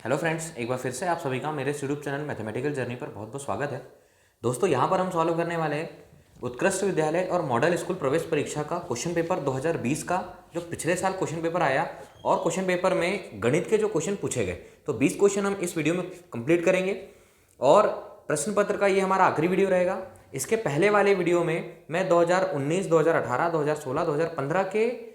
Hello friends, एक बार फिर से आप सभी का मेरे यूट्यूब चैनल मैथमेटिकल जर्नी पर बहुत बहुत स्वागत है। दोस्तों, यहाँ पर हम सॉल्व करने वाले हैं उत्कृष्ट विद्यालय और मॉडल स्कूल प्रवेश परीक्षा का क्वेश्चन पेपर 2020 का, जो पिछले साल क्वेश्चन पेपर आया। और क्वेश्चन पेपर में गणित के जो क्वेश्चन पूछे गए, तो 20 क्वेश्चन हम इस वीडियो में कंप्लीट करेंगे। और प्रश्न पत्र का ये हमारा आखिरी वीडियो रहेगा। इसके पहले वाले वीडियो में मैं 2019, 2018, 2016, 2015 के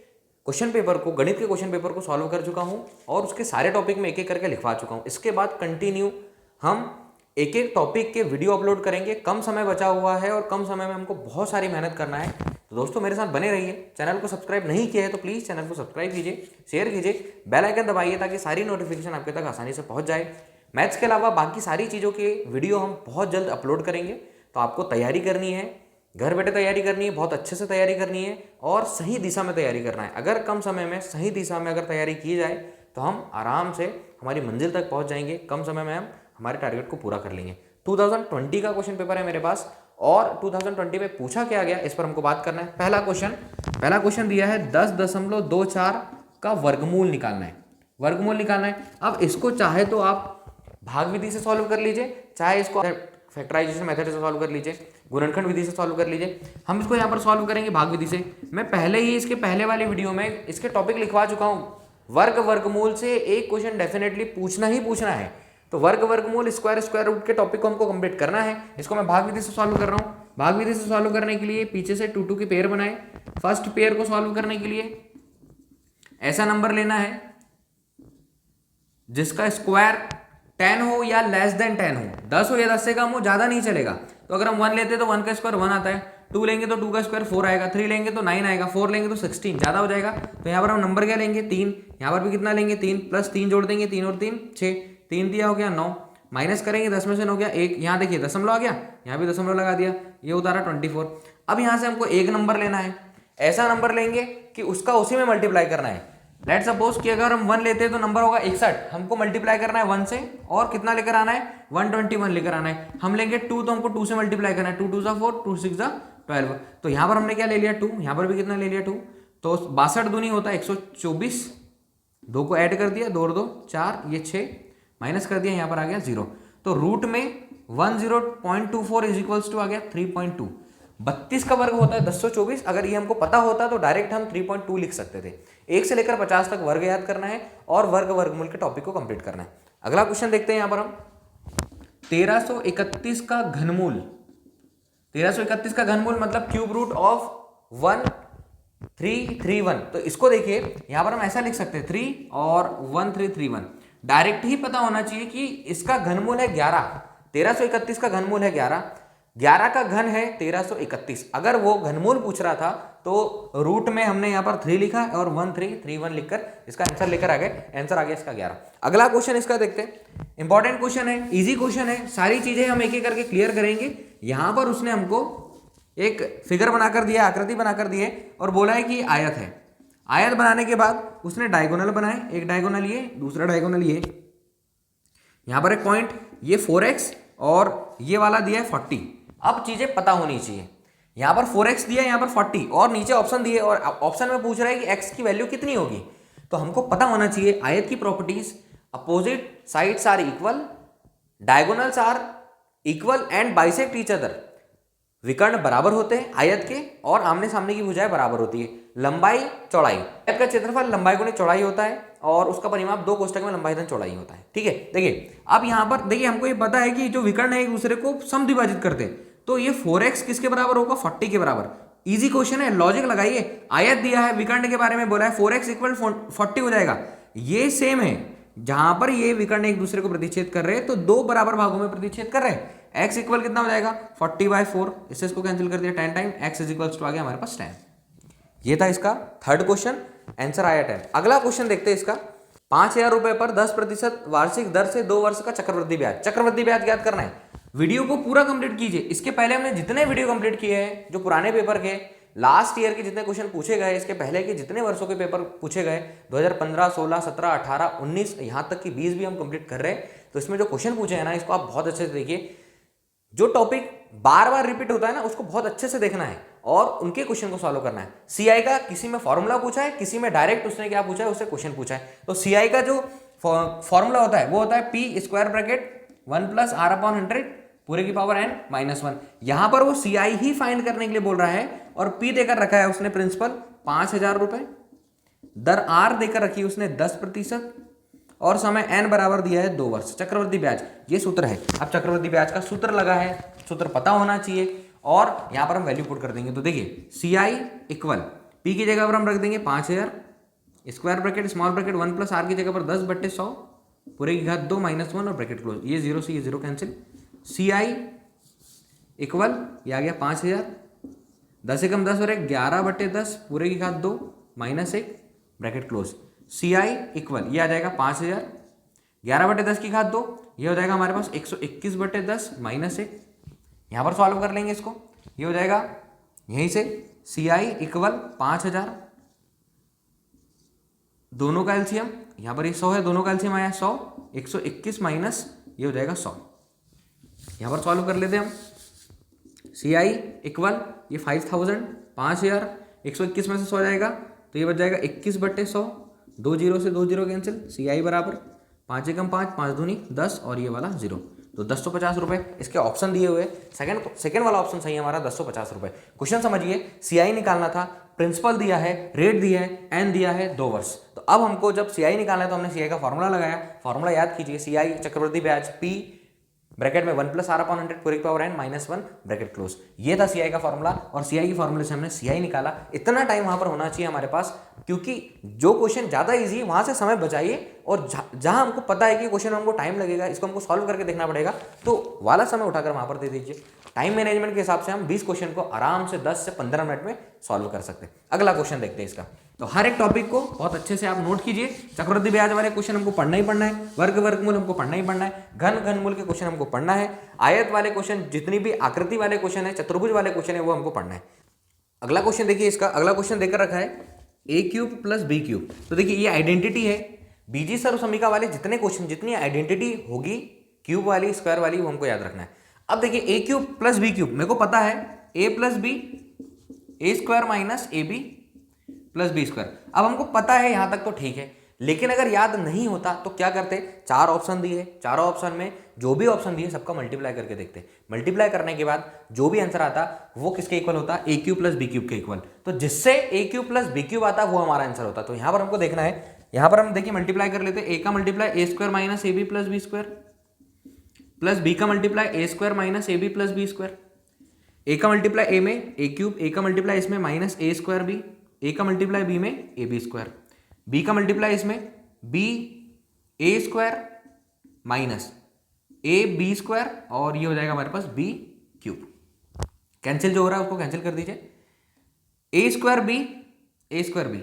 क्वेश्चन पेपर को, गणित के क्वेश्चन पेपर को सॉल्व कर चुका हूं और उसके सारे टॉपिक में एक एक करके लिखवा चुका हूं। इसके बाद कंटिन्यू हम एक एक टॉपिक के वीडियो अपलोड करेंगे। कम समय बचा हुआ है और कम समय में हमको बहुत सारी मेहनत करना है, तो दोस्तों मेरे साथ बने रहिए। चैनल को सब्सक्राइब नहीं किया है तो प्लीज़ चैनल को सब्सक्राइब कीजिए, शेयर कीजिए, बेल आइकन दबाइए ताकि सारी नोटिफिकेशन आपके तक आसानी से पहुंच जाए। मैथ्स के अलावा बाकी सारी चीज़ों के वीडियो हम बहुत जल्द अपलोड करेंगे, तो आपको तैयारी करनी है, घर बैठे तैयारी करनी है, बहुत अच्छे से तैयारी करनी है और सही दिशा में तैयारी करना है। अगर कम समय में सही दिशा में अगर तैयारी की जाए तो हम आराम से हमारी मंजिल तक पहुंच जाएंगे। कम समय में हम हमारे टारगेट को पूरा कर लेंगे। 2020 का क्वेश्चन पेपर है मेरे पास और 2020 में पूछा क्या गया, इस पर हमको बात करना है। पहला क्वेश्चन दिया है 10.24 का वर्गमूल निकालना है। वर्गमूल निकालना है। अब इसको चाहे तो आप भाग विधि से सॉल्व कर लीजिए, चाहे इसको फैक्टराइजेशन मेथड से सॉल्व कर लीजिए, गुणनखंड विधि से सॉल्व कर लीजिए। हम इसको यहाँ पर सॉल्व करेंगे भाग विधि से। मैं पहले ही इसके पहले वाले वीडियो में इसके टॉपिक लिखवा चुका हूँ। वर्गमूल से एक क्वेश्चन डेफिनेटली पूछना ही पूछना है, तो वर्गमूल, स्क्वायर रूट के टॉपिक को हमको कंप्लीट करना है। इसको मैं भाग विधि से सॉल्व कर रहा हूँ। भाग विधि से सॉल्व करने के लिए पीछे से 2 2 के पेयर बनाए। फर्स्ट पेयर को सॉल्व करने के लिए ऐसा नंबर लेना है जिसका स्क्वायर 10 हो या लेस देन 10 हो, 10 हो या 10 से कम हो, ज्यादा नहीं चलेगा। तो अगर हम 1 लेते तो 1 का स्क्वायर 1 आता है, 2 लेंगे तो 2 का स्क्वायर 4 आएगा, 3 लेंगे तो 9 आएगा, 4 लेंगे तो 16, ज्यादा हो जाएगा। तो यहाँ पर हम नंबर क्या लेंगे, 3। यहाँ पर भी कितना लेंगे, 3 प्लस 3 जोड़ देंगे, 3 और 3 6, 3 दिया हो गया 9, माइनस करेंगे 10 में से 9 गया 1। यहाँ देखिए दशमलव आ गया, यहाँ भी दशमलव लगा दिया, ये उतारा 24। अब यहाँ से हमको एक नंबर लेना है। ऐसा नंबर लेंगे कि उसका उसी में मल्टीप्लाई करना है। लेट सपोज कि अगर हम 1 लेते हैं तो नंबर होगा 61, हमको मल्टीप्लाई करना है 1 से और कितना लेकर आना है, 121 लेकर आना है। हम लेंगे 2 तो हमको 2 से मल्टीप्लाई करना है, 2 2 4, 2 6 12। तो यहाँ पर हमने क्या ले लिया 2, यहाँ पर भी कितना ले लिया 2, तो 62 दूनी होता है 124, 2 को ऐड कर दिया, 2 और 2 4, ये 6, माइनस कर दिया, यहाँ पर आ गया 0। तो रूट में 10.24 इज इक्वल्स टू आ गया 3.2। 32 का वर्ग होता है 1024। अगर ये हमको पता होता तो डायरेक्ट हम 3.2 लिख सकते थे। 1 से लेकर 50 तक वर्ग याद करना है और वर्गमूल के टॉपिक को कंप्लीट करना है। अगला क्वेश्चन देखते हैं। यहाँ पर हम 1331 का घनमूल, 1331 का घनमूल मतलब क्यूब रूट ऑफ 1331। तो इसको देखिए, यहाँ पर हम ऐसा लिख सकते हैं 3 और 1331। डायरेक्ट ही पता होना चाहिए कि इसका घनमूल है 11। 1331 का घनमूल है 11, 11 का घन है 1331। अगर वो घनमूल पूछ रहा था तो रूट में हमने यहाँ पर 3 लिखा और 1331 लिखकर इसका आंसर लेकर आ गए। आंसर आ गया इसका 11। अगला क्वेश्चन इसका देखते हैं। इंपॉर्टेंट क्वेश्चन है, इजी क्वेश्चन है, सारी चीजें हम एक एक करके क्लियर करेंगे। यहाँ पर उसने हमको एक फिगर बनाकर दिया, आकृति बनाकर दी है और बोला है कि आयत है। आयत बनाने के बाद उसने डायगोनल बनाए, एक डायगोनल ये, दूसरा डायगोनल ये। यहाँ पर एक पॉइंट, ये 4x और ये वाला दिया है 40। अब चीजें पता होनी चाहिए। यहाँ पर 4x दिया है, यहाँ पर 40 और नीचे ऑप्शन दिए और ऑप्शन में पूछ रहा है कि x की वैल्यू कितनी होगी। तो हमको पता होना चाहिए आयत की properties, opposite sides are equal, diagonals are equal and bisect each other. विकर्ण बराबर होते हैं आयत के और आमने सामने की भुजाएं बराबर होती है। लंबाई चौड़ाई, आयत का क्षेत्रफल लंबाई गुणे चौड़ाई होता है और उसका परिमाप 2 कोष्ठक में लंबाई धन चौड़ाई होता है। ठीक है, देखिए अब यहाँ पर देखिए हमको ये पता है कि जो विकर्ण है एक दूसरे को समद्विभाजित करते हैं। तो ये 4x किसके बराबर होगा, 40 के बराबर। इजी क्वेश्चन है, लॉजिक लगाइए। आयत दिया है, विकर्ण के बारे में बोला है, 4x इक्वल 40 हो जाएगा। ये सेम है, जहां पर ये विकर्ण एक दूसरे को प्रतिच्छेद कर रहे हैं तो 2 बराबर भागों में प्रतिच्छेद कर रहे हैं। x इक्वल कितना हो जाएगा 40/4, इससे इसको कैंसिल कर दिया 10 time, x is equals to आ गया हमारे पास 10। ये था इसका थर्ड क्वेश्चन, आंसर आया 10। अगला क्वेश्चन देखते हैं इसका। 5000 रुपए पर 10% वार्षिक दर से 2 वर्ष का चक्रवृद्धि ब्याज। चक्रवृद्धि ब्याज याद करना है। वीडियो को पूरा कंप्लीट कीजिए। इसके पहले हमने जितने वीडियो कंप्लीट किए हैं, जो पुराने पेपर के लास्ट ईयर के जितने क्वेश्चन पूछे गए, इसके पहले के जितने वर्षों के पेपर पूछे गए, 2015, 16, 17, 18, 19, यहाँ तक कि 20 भी हम कंप्लीट कर रहे हैं। तो इसमें जो क्वेश्चन पूछे हैं ना, इसको आप बहुत अच्छे से देखिए। जो टॉपिक बार बार रिपीट होता है ना, उसको बहुत अच्छे से देखना है और उनके क्वेश्चन को सॉल्व करना है। सीआई का किसी में फॉर्मूला पूछा है, किसी में डायरेक्ट उसने क्या पूछा है, उससे क्वेश्चन पूछा है। तो सीआई का जो फॉर्मूला होता है वो होता है P square bracket 1 plus R upon 100 पूरे की पावर n माइनस 1। यहां पर वो सी आई ही फाइंड करने के लिए बोल रहा है और पी देकर रखा है उसने प्रिंसिपल 5,000 रुपए, दर आर देकर रखी उसने 10% और समय n बराबर दिया है 2 वर्ष। चक्रवृद्धि ब्याज ये सूत्र है। अब चक्रवृद्धि ब्याज का सूत्र लगा है, सूत्र पता होना चाहिए और यहां पर हम वैल्यू पुट कर देंगे। तो देखिए सी आई इक्वल पी की जगह पर हम रख देंगे 5,000 square bracket small bracket 1 plus R की जगह पर 10/100 पूरे की घात 2 माइनस 1 और ब्रैकेट क्लोज। ये 0 से ये 0 कैंसिल। सी आई इक्वल ये आ गया 5,000, 10 एकम 10 और 11/10 पूरे की घात 2 minus 1 bracket close. C I equal ये आ जाएगा 5,000, 11/10 की घात 2 ये हो जाएगा हमारे पास 121/10 माइनस 1। यहाँ पर सॉल्व कर लेंगे इसको, ये हो जाएगा यहीं से सी आई इक्वल 5,000, दोनों का एलसीएम यहाँ पर ये 100 है, दोनों का एलसीएम आया 100, 121 माइनस ये हो जाएगा 100। यहाँ पर सॉल्व कर लेते हैं हम। सी आई इक्वल ये 5,000, 5,000, 121 में से 100 जाएगा तो ये बच जाएगा 21/100, 2 0 से 2 0 कैंसिल। सी आई बराबर 5 एकम 5, 5 दूनी 10 और ये वाला 0 तो 1050 रुपए इसके ऑप्शन दिए हुए। सेकंड वाला ऑप्शन सही है हमारा 1050 रुपए। क्वेश्चन समझिए, सीआई निकालना था, प्रिंसिपल दिया है, रेट दिया है, एन दिया है 2 वर्ष। तो अब हमको जब सीआई निकालना है तो हमने सीआई का फॉर्मूला लगाया। फॉर्मूला याद कीजिए, सीआई चक्रवृद्धि ब्याज पी ब्रैकेट में 1 प्लस आर अपॉन 100 पूरे की power n minus 1 bracket close. ये था सीआई का फॉर्मूला और सीआई की फॉर्मूले से हमने सीआई निकाला। इतना टाइम वहां पर होना चाहिए हमारे पास, क्योंकि जो क्वेश्चन ज्यादा इजी है वहां से समय बचाइए और जहां हमको पता है कि क्वेश्चन में हमको टाइम लगेगा, इसको हमको सॉल्व करके देखना पड़ेगा, तो वाला समय उठाकर वहां पर दे दीजिए। टाइम मैनेजमेंट के हिसाब से हम 20 क्वेश्चन को आराम से 10 से 15 मिनट में सॉल्व कर सकते हैं। अगला क्वेश्चन देखते हैं इसका। तो हर एक टॉपिक को बहुत अच्छे से आप नोट कीजिए। चक्रवृद्धि ब्याज वाले क्वेश्चन हमको पढ़ना ही पढ़ना है, वर्गमूल हमको पढ़ना ही पढ़ना है, घनमूल के क्वेश्चन हमको पढ़ना है, आयत वाले क्वेश्चन, जितनी भी आकृति वाले क्वेश्चन है, चतुर्भुज वाले क्वेश्चन है, वो हमको पढ़ना है। अगला क्वेश्चन देखिए, इसका अगला क्वेश्चन देकर रखा है ए क्यूब प्लस बी क्यूब। तो देखिए ये आइडेंटिटी है। बीजी सर्वसमीका वाले जितने क्वेश्चन, जितनी आइडेंटिटी होगी क्यूब वाली, स्क्वायर वाली, वो हमको याद रखना है। अब देखिए a cube plus b cube, मेरे को पता है a plus b, A square minus A b plus b square. अब हमको पता है यहां तक तो ठीक है, लेकिन अगर याद नहीं होता तो क्या करते, 4 ऑप्शन दिए, चारों ऑप्शन में जो भी ऑप्शन दिए सबका मल्टीप्लाई करके देखते। मल्टीप्लाई करने के बाद जो भी आंसर आता वो किसके इक्वल होता, ए क्यूब प्लस बी क्यूब के इक्वल। तो जिससे ए क्यूब प्लस बी क्यूब आता वो हमारा आंसर होता। तो यहां पर हमको देखना है, यहां पर हम देखिए मल्टीप्लाई कर लेते, ए का multiply a square minus A b plus b square, plus b का multiply a square minus A b plus b square. A का मल्टीप्लाई ए में ए क्यूब, ए का मल्टीप्लाई इसमें minus A square B, A का multiply B में A B square, B का multiply इसमें B A square minus A B square और ये हो जाएगा हमारे पास बी क्यूब। कैंसिल जो हो रहा है उसको कैंसिल कर दीजिए, a square b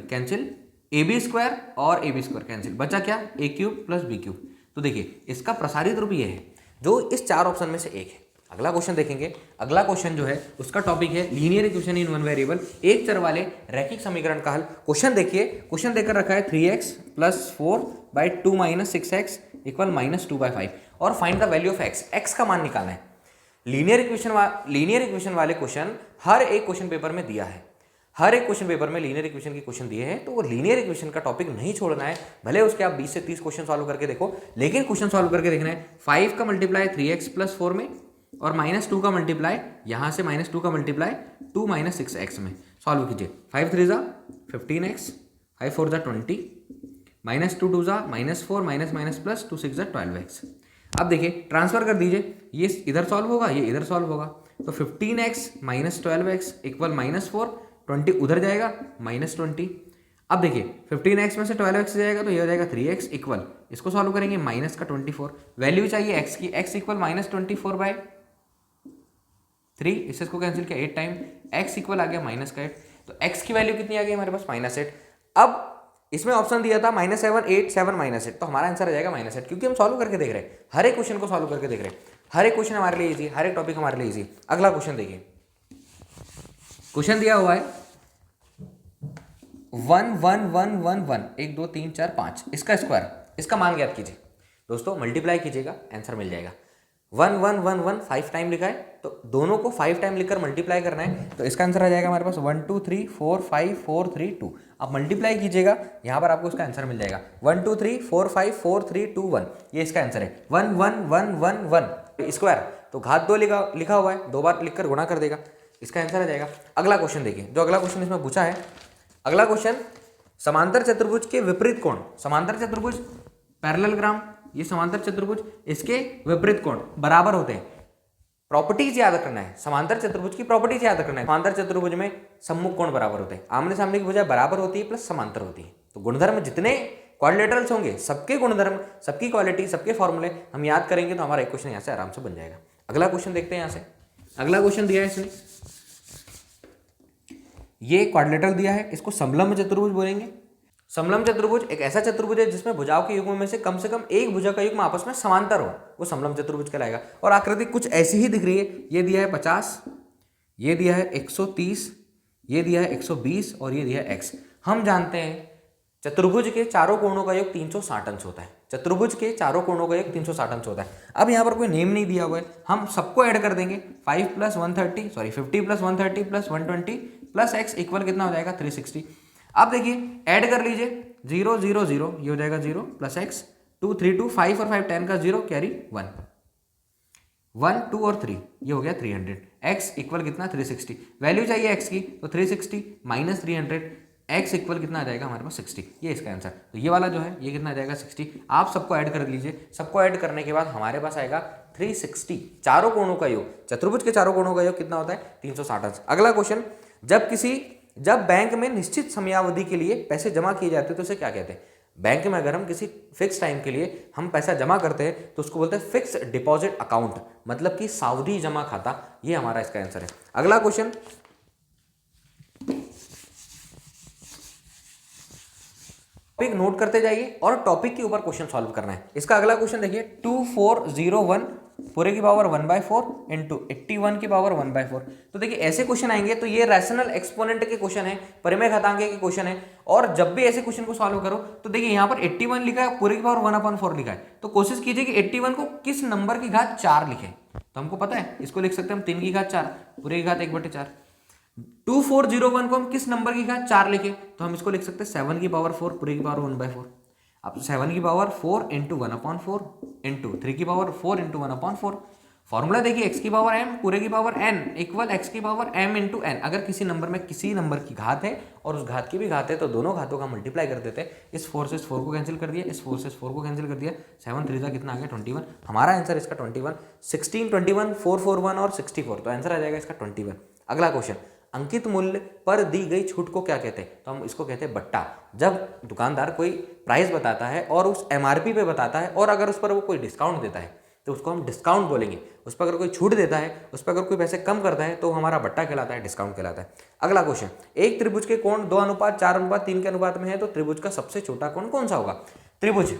cancel, a B square और ए बी स्क्वायर कैंसिल, बचा क्या, a cube plus b cube. तो देखिए इसका प्रसारित रूप ये है जो इस 4 ऑप्शन में से एक है। अगला क्वेश्चन देखेंगे। अगला क्वेश्चन जो है उसका टॉपिक है linear equation in one variable, एक चर वाले रैखिक समीकरण का हल। क्वेश्चन देखिए, क्वेश्चन देकर रखा है 3x plus 4/2 minus 6x equal minus 2/5 और find the value of x। x का मान निकालना है। लीनियर इक्वेशन वाले क्वेश्चन हर एक क्वेश्चन पेपर में दिया है, हर एक क्वेश्चन पेपर में लीनियर इक्वेशन के क्वेश्चन दिए हैं, तो वो लीनियर इक्वेशन का टॉपिक नहीं छोड़ना है। भले उसके आप 20 से 30 क्वेश्चन सॉल्व करके देखो, लेकिन क्वेश्चन सॉल्व करके देखना है। 5 का मल्टीप्लाई 3x प्लस 4 में और -2 का मल्टीप्लाई यहां से -2 का मल्टीप्लाई 2 माइनस 6x में सॉल्व कीजिए। 5 3 जा 15x, 5 4 जा 20, -2 2 जा -4 माइनस प्लस 2 6 जा 12x। अब देखिए ट्रांसफर कर दीजिए, ये इधर सॉल्व होगा, ये इधर सॉल्व होगा, तो 15x माइनस 12x इक्वल -4, 20 उधर जाएगा -20। अब देखिए 15x में से 12x जाएगा तो ये हो जाएगा 3x इक्वल, इसको सॉल्व करेंगे माइनस का 24, वैल्यू चाहिए x की, x इक्वल -24/3, इसको कैंसिल किया 8 टाइम, x इक्वल आ गया माइनस का 8, तो x की वैल्यू कितनी आ गई हमारे पास -8। अब इसमें ऑप्शन दिया था -7 8 7 -8, तो हमारा आंसर आ जाएगा -8, क्योंकि हम सॉल्व करके देख रहे हैं, हर एक क्वेश्चन को सॉल्व करके देख रहे हैं, हर एक क्वेश्चन हमारे लिए इजी, हर एक टॉपिक हमारे लिए इजी। अगला क्वेश्चन देखिए, क्वेश्चन दिया हुआ है 1 1 1 1 1 1 2 3 4 5, इसका स्क्वायर, इसका मान ज्ञात कीजिए। दोस्तों मल्टीप्लाई कीजिएगा, आंसर मिल जाएगा। 1 1 1 1 5 टाइम लिखा है, तो दोनों को 5 टाइम लिखकर मल्टीप्लाई करना है, तो इसका आंसर आ जाएगा हमारे पास 1 2 3 4 5 4 3 2। आप मल्टीप्लाई कीजिएगा, यहाँ पर आपको इसका आंसर मिल जाएगा 1 2 3 4 5 4 3 2 1, ये इसका आंसर है 1 1 1 1 1 स्क्वायर, तो घात 2 लिखा हुआ है, 2 बार लिखकर गुणा कर देगा, इसका आंसर आ जाएगा। अगला क्वेश्चन देखिए, जो अगला क्वेश्चन इसमें पूछा है, अगला क्वेश्चन समांतर चतुर्भुज के विपरीत कोण, समांतर चतुर्भुज पैरेललोग्राम, ये समांतर चतुर्भुज, इसके विपरीत कोण बराबर होते हैं। प्रॉपर्टीज याद करना है, समांतर चतुर्भुज की प्रॉपर्टीज याद करना है। समांतर चतुर्भुज में सम्मुख कोण बराबर होते हैं, आमने सामने की भुजा बराबर होती है प्लस समांतर होती है, तो गुणधर्म जितने क्वाड्रिलेटरल्स होंगे सबके गुणधर्म, सबकी क्वालिटी, सबके फॉर्मूले हम याद करेंगे तो हमारा एक क्वेश्चन यहाँ से आराम से बन जाएगा। अगला क्वेश्चन देखते हैं, यहाँ से अगला क्वेश्चन दिया है इसने, ये क्वाड्रिलेटरल दिया है, इसको समलंब चतुर्भुज बोलेंगे। समलंब चतुर्भुज एक ऐसा चतुर्भुज है जिसमें भुजाओं के युग्म में से कम एक भुजा का युग्म आपस में समांतर हो, वो समलंब चतुर्भुज कहलाएगा। और आकृति कुछ ऐसी ही दिख रही है, ये दिया है 50, ये दिया है 130, ये दिया है 120 और ये दिया है x। हम जानते हैं चतुर्भुज के चारों कोणों का योग 360 अंश होता है, चतुर्भुज के चारों कोणों का योग 360 अंश होता है। अब यहाँ पर कोई नेम नहीं दिया हुआ है, हम सबको ऐड कर देंगे, 5 + 130 सॉरी 50 + 130 + 120 + x इक्वल कितना हो जाएगा 360। अब देखिए ऐड कर लीजिए, 0 0 0 ये हो जाएगा 0 + x 2 3 2 5 और 5 10 का 0 कैरी 1 1 2 और 3 ये हो गया 300, x इक्वल कितना 360। वैल्यू चाहिए x की, तो 360 - 300 x इक्वल कितना आ जाएगा हमारे पास 60, ये इसका आंसर। तो ये वाला जो है ये कितना आ जाएगा 60। आप सबको ऐड कर लीजिए, सबको ऐड करने के बाद हमारे पास आएगा 360। चारों कोणों का योग, चतुर्भुज के चारों कोणों का योग कितना होता है 360 अंश। अगला क्वेश्चन, जब बैंक में निश्चित समयावधि के लिए पैसे जमा किए जाते हैं तो उसे क्या कहते हैं। बैंक में अगर हम किसी फिक्स टाइम के लिए हम पैसा जमा करते हैं तो उसको बोलते हैं फिक्स डिपॉजिट अकाउंट, मतलब कि सावधि जमा खाता, ये हमारा इसका आंसर है। अगला क्वेश्चन, टॉपिक नोट करते जाइए और टॉपिक के ऊपर क्वेश्चन सॉल्व करना है। इसका अगला क्वेश्चन देखिए, 2401 पूरे की पावर 1/4 इंटू 81 की पावर 1/4। तो देखिए ऐसे क्वेश्चन आएंगे तो ये रैशनल एक्सपोनेंट के क्वेश्चन है, परिमेय घातांक के क्वेश्चन है, और जब भी ऐसे क्वेश्चन को सॉल्व करो तो देखिए यहाँ पर 81 लिखा है, पूरे की पावर 1/4 लिखा है, तो कोशिश कीजिए कि 81 को किस नंबर की घात 4 लिखे। तो हमको पता है इसको लिख सकते हैं हम 3 की घात 4 पूरे की घात 1/4। 2401 को हम किस नंबर की घात 4 लिखे, तो हम इसको लिख सकते हैं 7 की पावर 4 पूरे की पावर 1/4। अब 7 की पावर 4 इंटू 1/4 इंटू 3 की पावर 4 इंटू 1/4। फॉर्मूला देखिए x की पावर m पूरे की पावर n इक्वल x की पावर m इंटू n। अगर किसी नंबर में किसी नंबर की घात है और उस घात की भी घात है तो दोनों घातों का मल्टीप्लाई कर देते हैं। इस 4 से इस 4 को कैंसिल कर दिया, इस 4 से इस 4 को कैंसिल कर दिया, 7 3 कितना आ गया 21। हमारा आंसर इसका 21, 16 21 441 और 64, तो आंसर आ जाएगा इसका 21। अगला क्वेश्चन, अंकित मूल्य पर दी गई छूट को क्या कहते हैं, तो हम इसको कहते हैं बट्टा। जब दुकानदार कोई प्राइस बताता है और उस एमआरपी पे बताता है और अगर उस पर वो कोई डिस्काउंट देता है तो उसको हम डिस्काउंट बोलेंगे। उस पर अगर कोई छूट देता है, उस पर अगर कोई पैसे कम करता है तो हमारा बट्टा कहलाता है, डिस्काउंट कहलाता है। अगला क्वेश्चन, एक त्रिभुज के कोण 2:4:3 के अनुपात में है तो त्रिभुज का सबसे छोटा कोण कौन सा होगा। त्रिभुज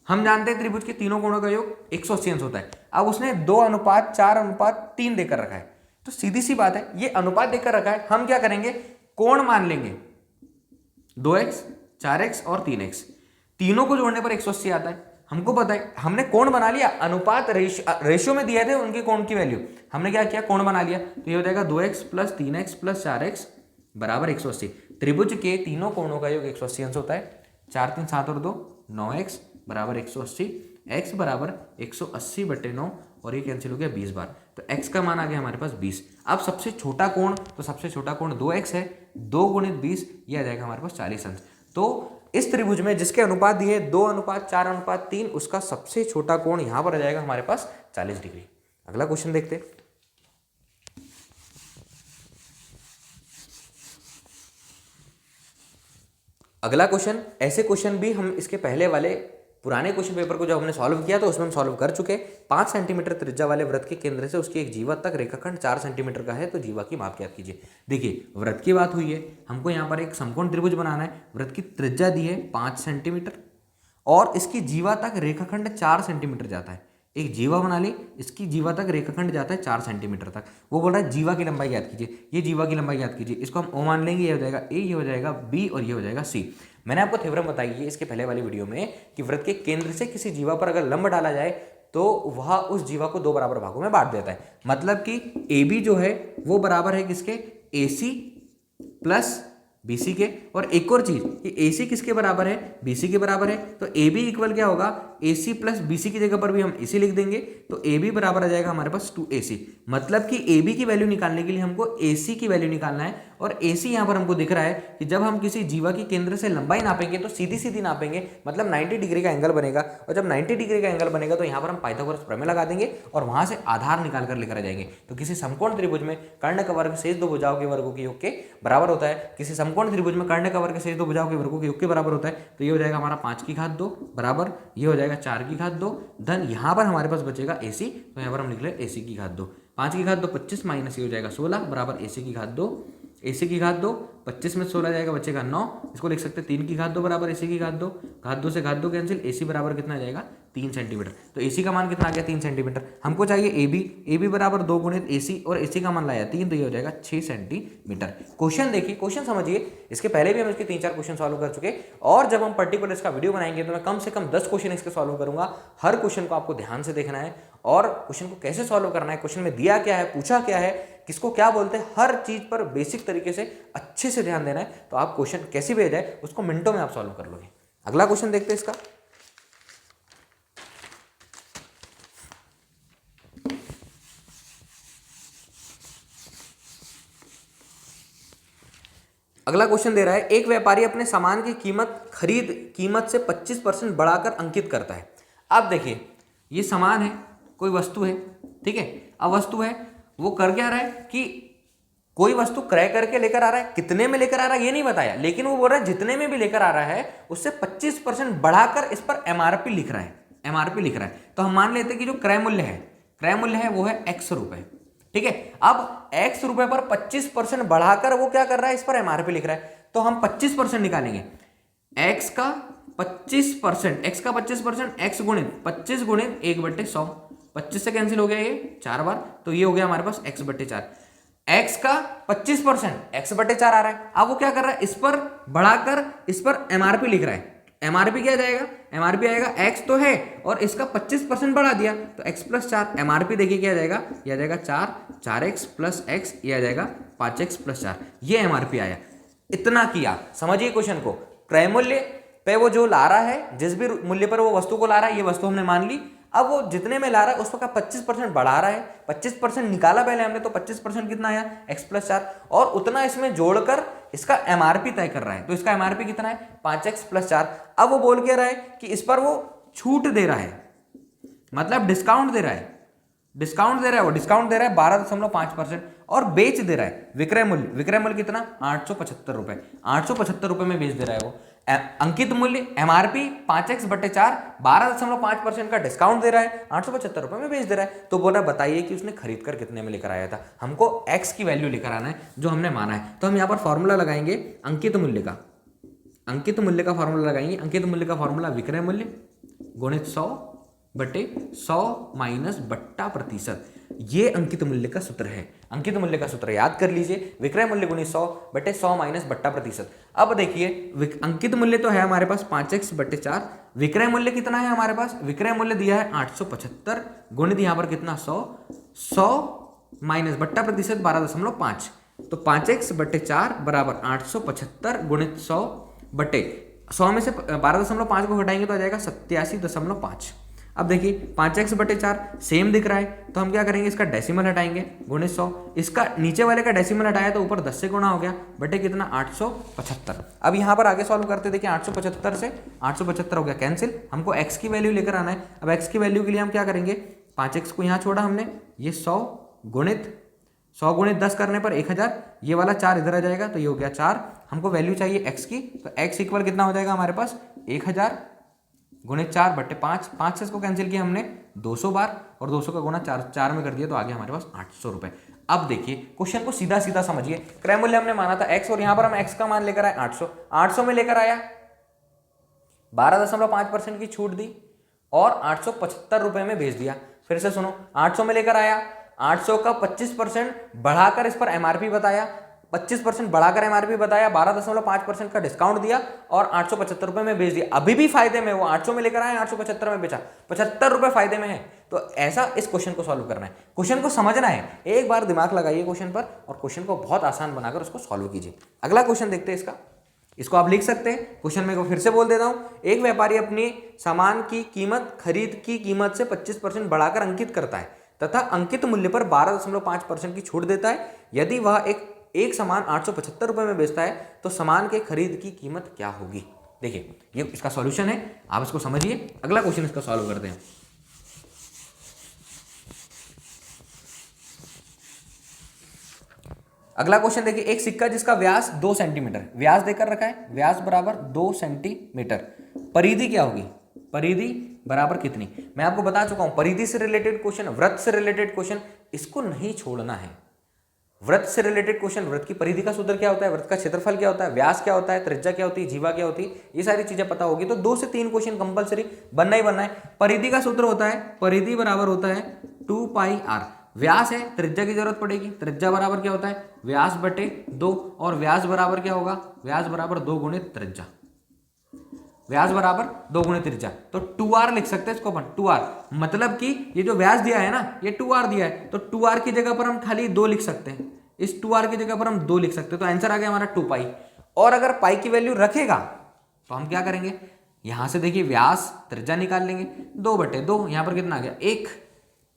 हम जानते हैं त्रिभुज के तीनों कोणों का योग 180 अंश होता है। अब उसने 2:4:3 देकर रखा है, तो सीधी सी बात है ये अनुपात देकर रखा है, हम क्या करेंगे कोण मान लेंगे 2x 4x और 3x, तीनों को जोड़ने पर 180 आता है। हमको पता है, हमने कोण बना लिया, अनुपात रेशियो में दिए थे उनके कोण की वैल्यू, हमने क्या किया कोण बना लिया, तो ये हो जाएगा 2x + 3x + 4x बराबर 180। त्रिभुज के तीनों कोणों का योग 180 अंश होता है। 4 3 7 और 2 9x बराबर 180, x बराबर 180/9 और ये कैंसिल हो गया 20 बार, तो x का मान आ गया हमारे पास 20। अब सबसे छोटा कोण, तो सबसे छोटा कोण 2x है, 2 × 20 ये आ जाएगा हमारे पास 40 अंश। तो इस त्रिभुज में जिसके अनुपात दिए 2:4:3 उसका सबसे छोटा कोण यहां पर आ जाएगा हमारे पास 40 डिग्री। अगला क्वेश्चन देखते हैं, अगला क्वेश्चन, ऐसे क्वेश्चन भी हम इसके पहले वाले पुराने क्वेश्चन पेपर को जब हमने सॉल्व किया तो उसमें हम सॉल्व कर चुके। 5 सेंटीमीटर त्रिज्या वाले वृत्त के केंद्र से उसकी एक जीवा तक रेखाखंड 4 सेंटीमीटर का है, तो जीवा की माप ज्ञात कीजिए। देखिए वृत्त की बात हुई है, हमको यहाँ पर एक समकोण त्रिभुज बनाना है, वृत्त की त्रिज्या दी है 5 सेंटीमीटर और इसकी जीवा तक रेखाखंड 4 सेंटीमीटर जाता है। एक जीवा बना ली, इसकी जीवा तक रेखाखंड जाता है 4 सेंटीमीटर तक। वो बोल रहा है जीवा की लंबाई ज्ञात कीजिए, ये जीवा की लंबाई ज्ञात कीजिए, इसको हम ओ मान लेंगे, ये हो जाएगा ए, ये हो जाएगा बी और ये हो जाएगा सी। मैंने आपको थ्योरम बताई है इसके पहले वाली वीडियो में कि वृत्त के केंद्र से किसी जीवा पर अगर लंब डाला जाए तो वह उस जीवा को दो बराबर भागों में बांट देता है। मतलब कि ए बी जो है वो बराबर है किसके, ए सी प्लस BC के। और एक और चीज कि AC किसके बराबर है, BC के बराबर है। तो AB इक्वल क्या होगा, AC प्लस BC की जगह पर भी हम AC लिख देंगे, तो AB बराबर आ जाएगा हमारे पास 2AC। मतलब कि AB की वैल्यू निकालने के लिए हमको AC की वैल्यू निकालना है। और AC यहाँ पर हमको दिख रहा है कि जब हम किसी जीवा की केंद्र से लंबाई नापेंगे तो सीधी सीधी नापेंगे, मतलब 90 डिग्री का एंगल बनेगा। और जब 90 डिग्री का एंगल बनेगा तो यहाँ पर हम पाइथागोरस प्रमेय लगा देंगे और वहां से आधार निकाल कर लेकर आ जाएंगे। तो किसी समकोण त्रिभुज में कर्ण का वर्ग शेष दो भुजाओं के वर्गों के योग के बराबर होता है। किसी समकोण त्रिभुज में कर्ण का वर्ग शेष दो भुजाओं के वर्गों के योग के बराबर होता है। तो ये हो जाएगा हमारा 5 की घात 2 बराबर, ये हो जाएगा 4 की घात 2 धन यहाँ पर हमारे पास बचेगा AC। तो यहाँ पर हम लिख ले AC की घात 2। 5 की घात 2 25 माइनस ये हो जाएगा 16 बराबर AC की घात 2। AC की घात 2 25 में 16 जाएगा, बचेगा 9। इसको लिख सकते हैं 3 की घात 2 बराबर AC की घात 2। घात 2 से घात 2 कैंसिल, AC बराबर कितना आ जाएगा 3 सेंटीमीटर। तो AC का मान कितना आ गया 3 सेंटीमीटर। हमको चाहिए AB बराबर 2 गुणित AC और AC का मान लाया 3, तो ये हो जाएगा 6 सेंटीमीटर। क्वेश्चन देखिए, क्वेश्चन समझिए। इसके पहले भी हम इसके 3-4 क्वेश्चन सॉल्व कर चुके, और जब हम पर्टिकुलर इसका वीडियो बनाएंगे तो मैं कम से कम 10 क्वेश्चन इसके सॉल्व करूंगा। हर क्वेश्चन को आपको ध्यान से देखना है और क्वेश्चन को कैसे सॉल्व करना है, क्वेश्चन में दिया क्या है, पूछा क्या है, किसको क्या बोलते हैं, हर चीज पर बेसिक तरीके से अच्छे से ध्यान देना है। तो आप क्वेश्चन कैसे भी जाए उसको मिनटों में आप सॉल्व कर लोगे। अगला क्वेश्चन देखते हैं इसका। अगला क्वेश्चन दे रहा है, एक व्यापारी अपने सामान की खरीद कीमत से 25% बढ़ाकर अंकित करता है। अब देखिए, ये सामान है, कोई वस्तु है, ठीक है। अब वस्तु है, वो कर क्या रहा है कि कोई वस्तु क्रय करके लेकर आ रहा है। कितने में लेकर आ रहा है ये नहीं बताया, लेकिन वो बोल रहा है जितने में भी लेकर आ रहा है उससे 25% बढ़ाकर इस पर MRP लिख रहा है, MRP लिख रहा है। तो हम मान लेते हैं कि जो क्रय मूल्य है वो है X रुपए, ठीक है। अब X रुपए पर 25% बढ़ाकर वो क्या कर रहा है, इस पर MRP लिख रहा है। तो हम 25% निकालेंगे, X का 25%, X गुणित 25 गुणित 1/100, 25 से कैंसिल हो गया ये 4 बार, तो ये हो गया हमारे पास X/4। X का 25% X/4 आ रहा है। अब वो क्या कर रहा है, इस पर बढ़ाकर इस पर MRP लिख रहा है। MRP क्या जाएगा, MRP आएगा X तो है और इसका 25% बढ़ा दिया तो X + 4। MRP देखिए क्या जाएगा, यह आ जाएगा 4x + x, ये आ जाएगा 5x + 4। ये MRP आया। इतना किया, समझिए क्वेश्चन को। क्रय मूल्य पे वो जो ला रहा है, जिस भी मूल्य पर वो वस्तु को ला रहा है, ये वस्तु हमने मान ली। अब वो जितने में ला रहा है उस पर 25% बढ़ा रहा है। 25% निकाला पहले हमने, तो 25% कितना आया, X + 4, और उतना इसमें जोड़कर इसका MRP तय कर रहा है। तो इसका MRP कितना है, 5x + 4। अब वो बोल के रहा है कि इस पर वो छूट दे रहा है, मतलब डिस्काउंट दे रहा है, वो डिस्काउंट दे रहा है 12.5% और बेच दे रहा है। विक्रय मूल्य कितना, 875 रुपए, 875 रुपए में बेच दे रहा है वो। अंकित मूल्य MRP 5x/4, 12.5% का डिस्काउंट दे रहा है, 875 रुपए में बेच दे रहा है। तो बोला बताइए कि उसने खरीद कर कितने में लेकर आया था। हमको X की वैल्यू लेकर आना है जो हमने माना है। तो हम यहाँ पर फॉर्मूला लगाएंगे अंकित मूल्य का फॉर्मूला लगाएंगे। अंकित मूल्य का फॉर्मूला विक्रय मूल्य गुणित 100/100 माइनस बट्टा प्रतिशत। ये अंकित मूल्य का सूत्र है। अंकित मूल्य का सूत्र याद कर लीजिए, विक्रय मूल्य गुणित 100/100 माइनस बट्टा प्रतिशत। अब देखिए, अंकित मूल्य तो है हमारे पास 5x/4, विक्रय मूल्य कितना है हमारे पास, विक्रय मूल्य दिया है 875 गुणित यहाँ पर कितना 100 माइनस बट्टा प्रतिशत 12.5। तो 5x/4 बराबर 875 गुणित 100 में से 12.5 को घटाएंगे तो आ जाएगा 87.5। अब देखिए 5x/4 सेम दिख रहा है, तो हम क्या करेंगे, इसका डेसिमल हटाएंगे गुणित 100। इसका नीचे वाले का डेसिमल हटाया तो ऊपर 10 से गुणा हो गया, बटे कितना 875। अब यहाँ पर आगे सॉल्व करते देखिए, 875 से 875 हो गया कैंसिल। हमको x की वैल्यू लेकर आना है। अब x की वैल्यू के लिए हम क्या करेंगे, 5x को यहाँ छोड़ा हमने, ये 100 गुणित 10 करने पर 1000, ये वाला 4 इधर आ जाएगा, तो ये हो गया 4। हमको वैल्यू चाहिए x की, तो x इक्वल कितना हो जाएगा हमारे पास 1000 गुणित 4/5। 5 से इसको कैंसिल किया हमने 200 बार, और 200 का गुणा 4 में कर दिया, तो आ गया हमारे पास 800 रुपए। अब देखिए क्वेश्चन को सीधा सीधा समझिए। क्रय मूल्य हमने माना था x, और यहां पर हम x का मान लेकर आए 800 में लेकर आया, 12.5% की छूट दी और 875 रुपए में बेच दिया। फिर से सुनो, 800 में लेकर आया, 800 का 25% बढ़ाकर इस पर MRP बताया, 25% बढ़ाकर एमआरपी बताया, 12.5% का डिस्काउंट दिया और 875 रुपए में बेच दिया। अभी भी फायदे में, वो 800 में लेकर आए, 875 में बेचा, 75 रुपए फायदे में है। तो ऐसा इस क्वेश्चन को सॉल्व करना है, क्वेश्चन को समझना है। एक बार दिमाग लगाइए क्वेश्चन पर और क्वेश्चन को बहुत आसान बनाकर उसको सॉल्व कीजिए। अगला क्वेश्चन देखते हैं इसका। इसको आप लिख सकते हैं। क्वेश्चन में को फिर से बोल देता हूं। एक व्यापारी अपने सामान की कीमत खरीद की कीमत से 25% बढ़ाकर अंकित करता है तथा अंकित मूल्य पर 12.5% की छूट देता है। यदि वह एक सामान 875 रुपए में बेचता है तो सामान के खरीद की कीमत क्या होगी। देखिए ये इसका सॉल्यूशन है, आप इसको समझिए। अगला क्वेश्चन इसका सॉल्व करते हैं। अगला क्वेश्चन देखिए, एक सिक्का जिसका व्यास 2 सेंटीमीटर, व्यास देकर रखा है, व्यास बराबर 2 सेंटीमीटर, परिधि क्या होगी, परिधि बराबर कितनी। मैं आपको बता चुका हूं परिधि से रिलेटेड क्वेश्चन, वृत्त से रिलेटेड क्वेश्चन, इसको नहीं छोड़ना है। वृत्त से रिलेटेड क्वेश्चन, वृत्त की परिधि का सूत्र क्या होता है, वृत्त का क्षेत्रफल क्या होता है, व्यास क्या होता है, त्रिज्या क्या होती है, जीवा क्या होती है, ये सारी चीजें पता होगी तो 2 से 3 क्वेश्चन कंपलसरी बनना ही बनना है। परिधि का सूत्र होता है, परिधि बराबर होता है 2 पाई आर। व्यास है, त्रिज्या की जरूरत पड़ेगी, त्रिज्या बराबर क्या होता है, व्यास बटे 2, और व्यास बराबर क्या होगा, व्यास बराबर 2 गुणित त्रिज्या, व्यास बराबर 2 गुणित त्रिज्या। तो 2r लिख सकते हैं इसको अपन, 2r, मतलब कि ये जो व्यास दिया है ना, ये 2r दिया है, तो 2r की जगह पर हम खाली 2 लिख सकते हैं, इस 2r की जगह पर हम 2 लिख सकते हैं। तो आंसर आ गया हमारा 2 पाई। और अगर पाई की वैल्यू रखेगा तो हम क्या करेंगे, यहां से देखिए व्यास त्रिज्या निकाल लेंगे, 2 बटे 2, यहां पर कितना आ गया 1,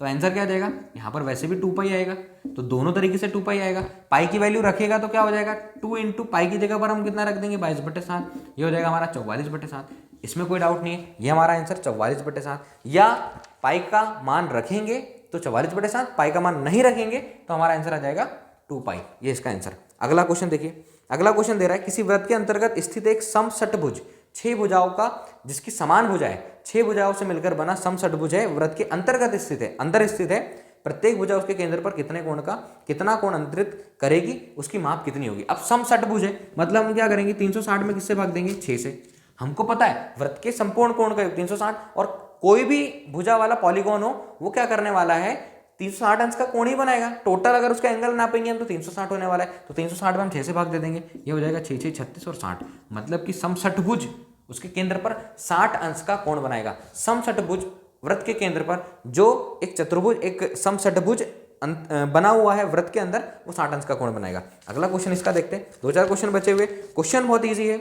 तो आंसर क्या आ जाएगा, यहां पर वैसे भी 2 पाई आएगा, तो दोनों तरीके से 2 पाई आएगा। पाई की वैल्यू रखेगा तो क्या हो जाएगा, 2 इंटू पाई की जगह पर हम कितना रख देंगे, 22/7, ये हो जाएगा हमारा 44/7। इसमें कोई डाउट नहीं है, ये हमारा आंसर 44/7। या पाई का मान रखेंगे तो 44/7, पाई का मान नहीं रखेंगे तो हमारा आंसर आ जाएगा 2 पाई, ये इसका आंसर। अगला क्वेश्चन देखिए, अगला क्वेश्चन दे रहा है, किसी वृत्त के अंतर्गत स्थित एक समषटभुज 6 भुजाओं का, जिसकी समान भुजा है, 6 भुजाओं से मिलकर बना समषटभुज है, वृत्त के अंतर्गत स्थित है, अंदर स्थित है, प्रत्येक भुजा उसके केंद्र पर कितना कोण अंतरित करेगी, उसकी माप कितनी होगी। अब समषटभुज है मतलब हम क्या करेंगे, 360 में किससे भाग देंगे, 6 से। हमको पता है वृत्त के संपूर्ण कोण का 360, और कोई भी भुजा वाला पॉलीगॉन हो वो क्या करने वाला है, 360 अंश का कोण ही बनाएगा। टोटल अगर उसका एंगल नापेंगे हम तो 360 होने वाला है, तो 360 में हम 6 से भाग दे देंगे, ये हो जाएगा 6 6 36 और 60, मतलब कि समषटभुज उसके केंद्र पर 60 अंश का कोण बनाएगा। समषटभुज वृत्त के केंद्र पर जो एक चतुर्भुज, एक समषटभुज बना हुआ है वृत्त के अंदर, वो 60 अंश का कोण बनाएगा। अगला क्वेश्चन इसका देखते हैं, 2-4 क्वेश्चन बचे हुए। क्वेश्चन बहुत ईजी है,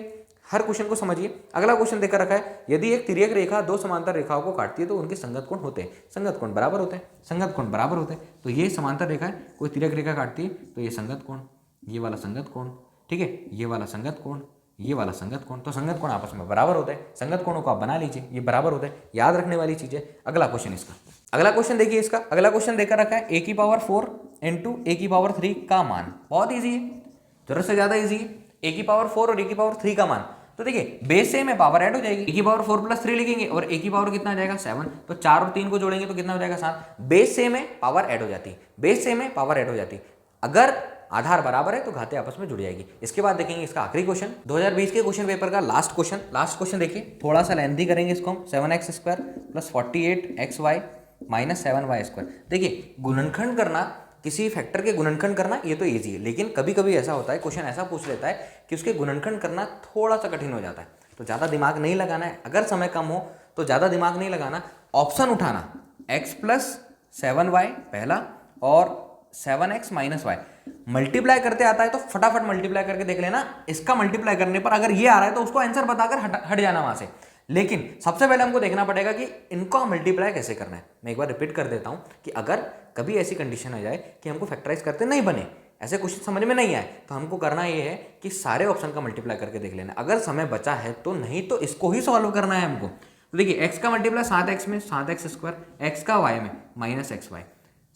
हर क्वेश्चन को समझिए। अगला क्वेश्चन देकर रखा है, यदि एक तिर्यक रेखा 2 समांतर रेखाओं को काटती है तो उनके संगत कोण होते हैं, संगत कोण बराबर होते हैं, संगत कोण बराबर होते हैं। तो ये समांतर रेखा है, कोई तिर्यक रेखा काटती है तो ये संगत कोण, ये वाला संगत कोण, ठीक है, ये वाला संगत कोण, ये वाला संगत कोण, तो संगत कोण आपस में बराबर होते हैं। संगत कोणों को आप बना लीजिए, ये बराबर होते हैं, याद रखने वाली चीज है। अगला क्वेश्चन इसका, अगला क्वेश्चन देखिए इसका। अगला क्वेश्चन देकर रखा है, a⁴ इंटू a⁴ का मान। बहुत ईजी है, जरूरत से ज्यादा ईजी है। a⁴ और a⁴ का मान, तो देखिए बेस से में पावर ऐड हो जाएगी, a⁴ + 3 लिखेंगे और a कितना आ जाएगा 7, तो 4 और 3 को जोड़ेंगे तो कितना हो जाएगा 7। बेस से में पावर ऐड हो जाती है, बेस से में पावर ऐड हो जाती है। अगर आधार बराबर है तो घातें आपस में जुड़ जाएगी। इसके बाद देखेंगे इसका आखिरी क्वेश्चन, 2020 के क्वेश्चन पेपर का लास्ट क्वेश्चन देखिए, थोड़ा सा लेंथी करेंगे इसको हम। 7x² + 48xy - 7y²। देखिए गुणनखंड करना, किसी फैक्टर के गुणनखंड करना ये तो इजी है, लेकिन कभी कभी ऐसा होता है, क्वेश्चन ऐसा पूछ लेता है कि उसके गुणनखंड करना थोड़ा सा कठिन हो जाता है, तो ज़्यादा दिमाग नहीं लगाना है। अगर समय कम हो तो ज़्यादा दिमाग नहीं लगाना, ऑप्शन उठाना, x + 7y पहला और 7x - y। मल्टीप्लाई करते आता है तो फटाफट मल्टीप्लाई करके देख लेना। इसका मल्टीप्लाई करने पर अगर ये आ रहा है तो उसको आंसर बताकर हट जाना वहां से। लेकिन सबसे पहले हमको देखना पड़ेगा कि इनको मल्टीप्लाई कैसे करना है। मैं एक बार रिपीट कर देता हूं कि अगर कभी ऐसी कंडीशन आ जाए कि हमको फैक्टराइज करते नहीं बने, ऐसे क्वेश्चन समझ में नहीं आए, तो हमको करना ये है कि सारे ऑप्शन का मल्टीप्लाई करके देख लेना। अगर समय बचा है तो, नहीं तो इसको ही सॉल्व करना है हमको। तो देखिए x का मल्टीप्लाई 7x में 7x², x का y में -xy,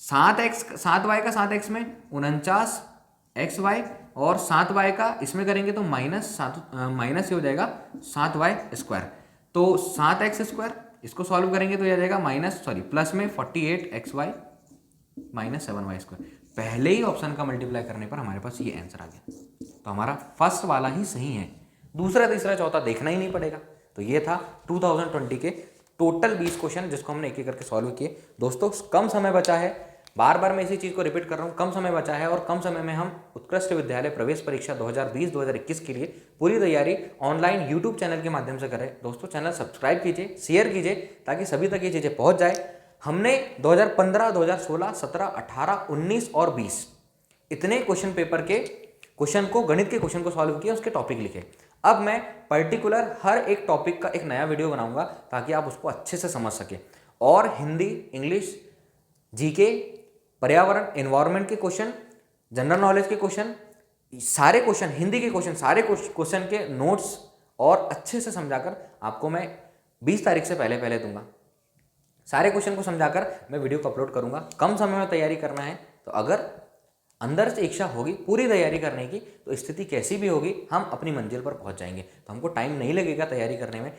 7y का 7x में 49xy, और 7y का इसमें करेंगे तो माइनस हो जाएगा 7y²। तो 7x², इसको सॉल्व करेंगे तो यह आ जाएगा प्लस में 48xy - 7y²। पहले ही ऑप्शन का मल्टीप्लाई करने पर हमारे पास ये आंसर आ गया, तो हमारा फर्स्ट वाला ही सही है, दूसरा तीसरा चौथा देखना ही नहीं पड़ेगा। तो ये था 2020 के टोटल 20 क्वेश्चन जिसको हमने एक एक करके सॉल्व किए। दोस्तों कम समय बचा है, बार बार मैं इसी चीज़ को रिपीट कर रहा हूँ, कम समय बचा है और कम समय में हम उत्कृष्ट विद्यालय प्रवेश परीक्षा 2020-2021 के लिए पूरी तैयारी ऑनलाइन यूट्यूब चैनल के माध्यम से करें। दोस्तों चैनल सब्सक्राइब कीजिए, शेयर कीजिए ताकि सभी तक ये चीज़ें पहुँच जाए। हमने 2015, 2016, 17, 18, 19 और 20 इतने क्वेश्चन पेपर के क्वेश्चन को, गणित के क्वेश्चन को सॉल्व किया, उसके टॉपिक लिखे। अब मैं पर्टिकुलर हर एक टॉपिक का एक नया वीडियो बनाऊंगा ताकि आप उसको अच्छे से समझ सकें। और हिंदी, इंग्लिश, जीके, पर्यावरण, एनवायरनमेंट के क्वेश्चन, जनरल नॉलेज के क्वेश्चन, सारे क्वेश्चन, हिंदी के क्वेश्चन, सारे क्वेश्चन के नोट्स और अच्छे से समझाकर आपको मैं 20 तारीख से पहले पहले दूंगा। सारे क्वेश्चन को समझाकर मैं वीडियो को अपलोड करूंगा। कम समय में तैयारी करना है तो अगर अंदर से इच्छा होगी पूरी तैयारी करने की तो स्थिति कैसी भी होगी हम अपनी मंजिल पर पहुंच जाएंगे। तो हमको टाइम नहीं लगेगा तैयारी करने में।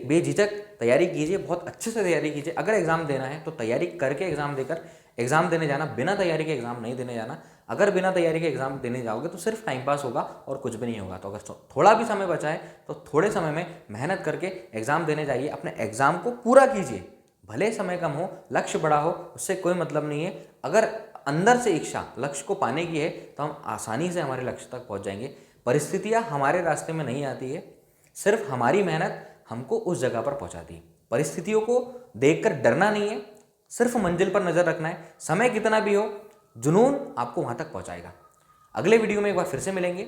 बेझिझक तैयारी कीजिए, बहुत अच्छे से तैयारी कीजिए। अगर एग्जाम देना है तो तैयारी करके एग्जाम देकर एग्जाम देने जाना, बिना तैयारी के एग्जाम नहीं देने जाना। अगर बिना तैयारी के एग्जाम देने जाओगे तो सिर्फ टाइम पास होगा और कुछ भी नहीं होगा। तो अगर थोड़ा भी समय बचा है तो थोड़े समय में मेहनत करके एग्जाम देने जाइए, अपने एग्जाम को पूरा कीजिए। भले समय कम हो, लक्ष्य बड़ा हो, उससे कोई मतलब नहीं है। अगर अंदर से इच्छा लक्ष्य को पाने की है तो हम आसानी से हमारे लक्ष्य तक पहुंच जाएंगे। परिस्थितियां हमारे रास्ते में नहीं आती है, सिर्फ हमारी मेहनत हमको उस जगह पर पहुंचाती है। परिस्थितियों को देखकर डरना नहीं है, सिर्फ मंजिल पर नजर रखना है। समय कितना भी हो, जुनून आपको वहां तक पहुंचाएगा। अगले वीडियो में एक बार फिर से मिलेंगे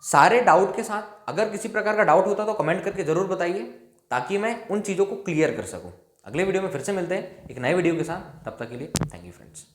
सारे डाउट के साथ। अगर किसी प्रकार का डाउट होता तो कमेंट करके जरूर बताइए ताकि मैं उन चीज़ों को क्लियर कर सकूं। अगले वीडियो में फिर से मिलते हैं एक नए वीडियो के साथ। तब तक के लिए थैंक यू फ्रेंड्स।